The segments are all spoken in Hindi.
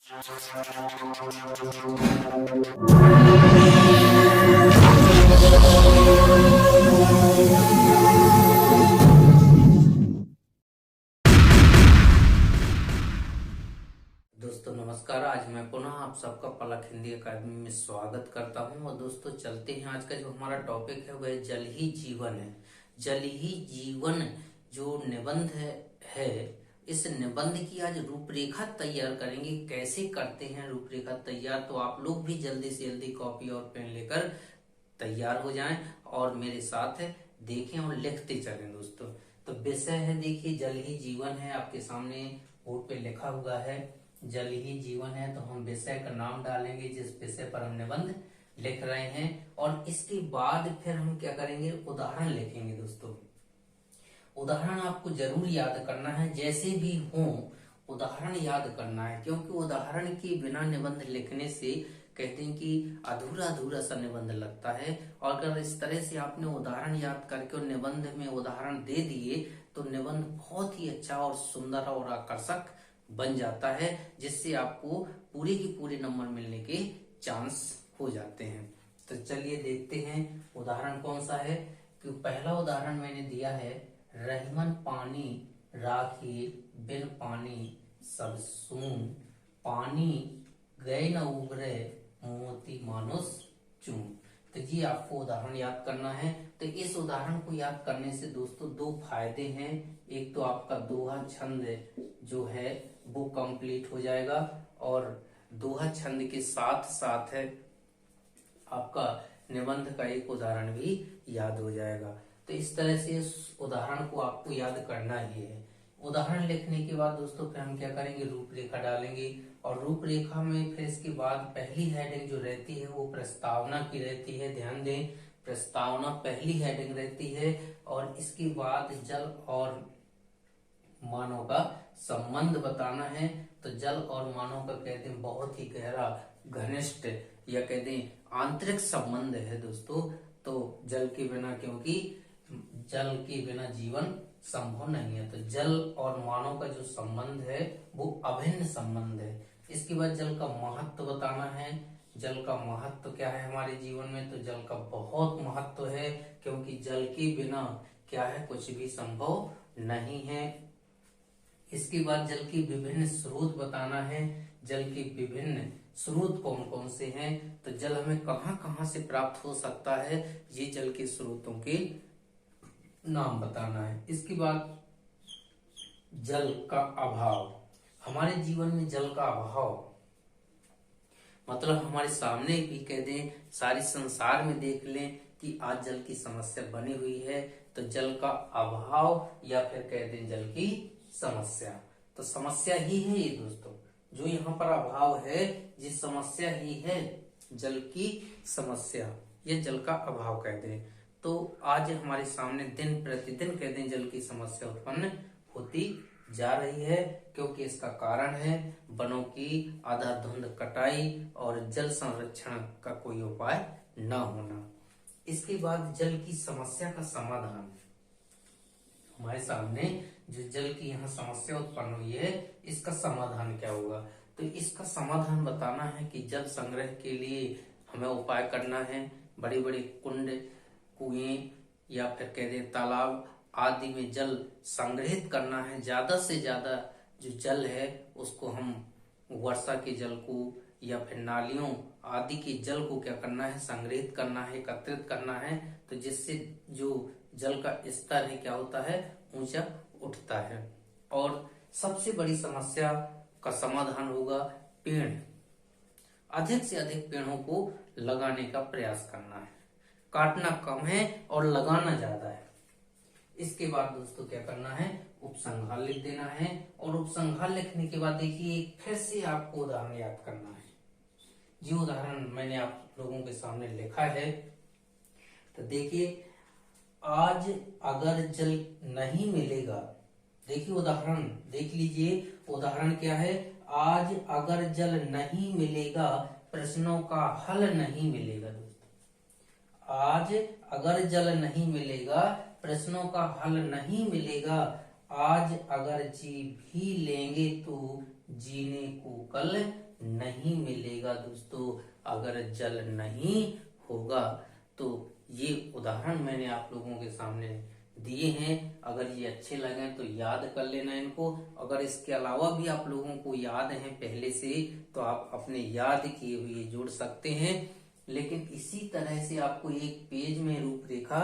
दोस्तों नमस्कार। आज मैं पुनः आप सबका पलक हिंदी एकेडमी में स्वागत करता हूं। और दोस्तों चलते हैं, आज का जो हमारा टॉपिक है वह जल ही जीवन है। जल ही जीवन जो निबंध है इस निबंध की आज रूपरेखा तैयार करेंगे। कैसे करते हैं रूपरेखा तैयार, तो आप लोग भी जल्दी से जल्दी कॉपी और पेन लेकर तैयार हो जाएं और मेरे साथ देखें और लिखते चलें। दोस्तों तो विषय है, देखिए जल ही जीवन है, आपके सामने बोर्ड पे लिखा हुआ है जल ही जीवन है। तो हम विषय का नाम डालेंगे जिस विषय पर हम निबंध लिख रहे हैं, और इसके बाद फिर हम क्या करेंगे, उदाहरण लिखेंगे। दोस्तों उदाहरण आपको जरूर याद करना है, जैसे भी हो उदाहरण याद करना है, क्योंकि उदाहरण के बिना निबंध लिखने से कहते हैं कि अधूरा अधूरा सा निबंध लगता है। और अगर इस तरह से आपने उदाहरण याद करके और निबंध में उदाहरण दे दिए तो निबंध बहुत ही अच्छा और सुंदर और आकर्षक बन जाता है, जिससे आपको पूरे के पूरे नंबर मिलने के चांस हो जाते हैं। तो चलिए देखते हैं उदाहरण कौन सा है। कि पहला उदाहरण मैंने दिया है, रहीमन पानी राखी बिन पानी सब सून, पानी गए न उबरे मोती मानुस चून। तो जी आपको उदाहरण याद करना है। तो इस उदाहरण को याद करने से दोस्तों दो फायदे हैं। एक तो आपका दोहा छंद जो है वो कंप्लीट हो जाएगा, और दोहा छंद के साथ साथ है आपका निबंध का एक उदाहरण भी याद हो जाएगा। तो इस तरह से इस उदाहरण को आपको याद करना ही है। उदाहरण लिखने के बाद दोस्तों फिर हम क्या करेंगे, रूपरेखा डालेंगे। और रूपरेखा में फिर इसके बाद पहली हेडिंग जो रहती है वो प्रस्तावना की रहती है। ध्यान दें, प्रस्तावना पहली हेडिंग रहती है। और इसके बाद जल और मानव का संबंध बताना है। तो जल और मानव का कहते हैं बहुत ही गहरा घनिष्ठ या कहते हैं आंतरिक संबंध है दोस्तों। तो जल के बिना, क्योंकि जल के बिना जीवन संभव नहीं है, तो जल और मानव का जो संबंध है वो अभिन्न संबंध है। इसके बाद जल का महत्व बताना है। जल का महत्व क्या है हमारे जीवन में, तो जल का बहुत महत्व है, क्योंकि जल के बिना क्या है, कुछ भी संभव नहीं है। इसके बाद जल के विभिन्न स्रोत बताना है। जल के विभिन्न स्रोत कौन कौन से हैं, तो जल हमें कहां कहां से प्राप्त हो सकता है, ये जल के स्रोतों के नाम बताना है। इसके बाद जल का अभाव, हमारे जीवन में जल का अभाव मतलब हमारे सामने भी कह दें, सारे संसार में देख लें कि आज जल की समस्या बनी हुई है। तो जल का अभाव या फिर कह दें जल की समस्या, तो समस्या ही है ये दोस्तों, जो यहाँ पर अभाव है ये समस्या ही है, जल की समस्या या जल का अभाव कह दें। तो आज हमारे सामने दिन प्रतिदिन कह दें जल की समस्या उत्पन्न होती जा रही है, क्योंकि इसका कारण है वनों की आधाधुंध कटाई और जल संरक्षण का कोई उपाय न होना। इसके बाद जल की समस्या का समाधान, हमारे सामने जो जल की यहाँ समस्या उत्पन्न हुई है इसका समाधान क्या होगा, तो इसका समाधान बताना है कि जल संग्रह के लिए हमें उपाय करना है। बड़े बड़े कुंड, कुएं या फिर कह दे तालाब आदि में जल संग्रहित करना है। ज्यादा से ज्यादा जो जल है उसको हम वर्षा के जल को या फिर नालियों आदि के जल को क्या करना है, संग्रहित करना है, एकत्रित करना है। तो जिससे जो जल का स्तर है क्या होता है, ऊंचा उठता है। और सबसे बड़ी समस्या का समाधान होगा पेड़, अधिक से अधिक पेड़ों को लगाने का प्रयास करना है। काटना कम है और लगाना ज्यादा है। इसके बाद दोस्तों क्या करना है, उपसंहार लिख देना है। और उपसंहार लिखने के बाद देखिए फिर से आपको उदाहरण याद करना है। जो उदाहरण मैंने आप लोगों के सामने लिखा है, तो देखिए आज अगर जल नहीं मिलेगा, देखिए उदाहरण देख लीजिए, उदाहरण क्या है, आज अगर जल नहीं मिलेगा प्रश्नों का हल नहीं मिलेगा। दोस्तों आज अगर जल नहीं मिलेगा प्रश्नों का हल नहीं मिलेगा, आज अगर जी भी लेंगे तो जीने को कल नहीं मिलेगा। दोस्तों अगर जल नहीं होगा तो ये उदाहरण मैंने आप लोगों के सामने दिए हैं। अगर ये अच्छे लगे तो याद कर लेना इनको। अगर इसके अलावा भी आप लोगों को याद है पहले से तो आप अपने याद किए हुए जोड़ सकते हैं। लेकिन इसी तरह से आपको एक पेज में रूपरेखा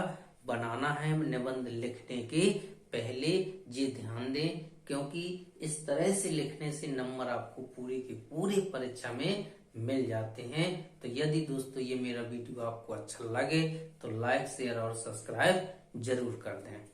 बनाना है निबंध लिखने के पहले। ये ध्यान दें क्योंकि इस तरह से लिखने से नंबर आपको पूरे के पूरे परीक्षा में मिल जाते हैं। तो यदि दोस्तों ये मेरा वीडियो आपको अच्छा लगे तो लाइक शेयर और सब्सक्राइब जरूर कर दें।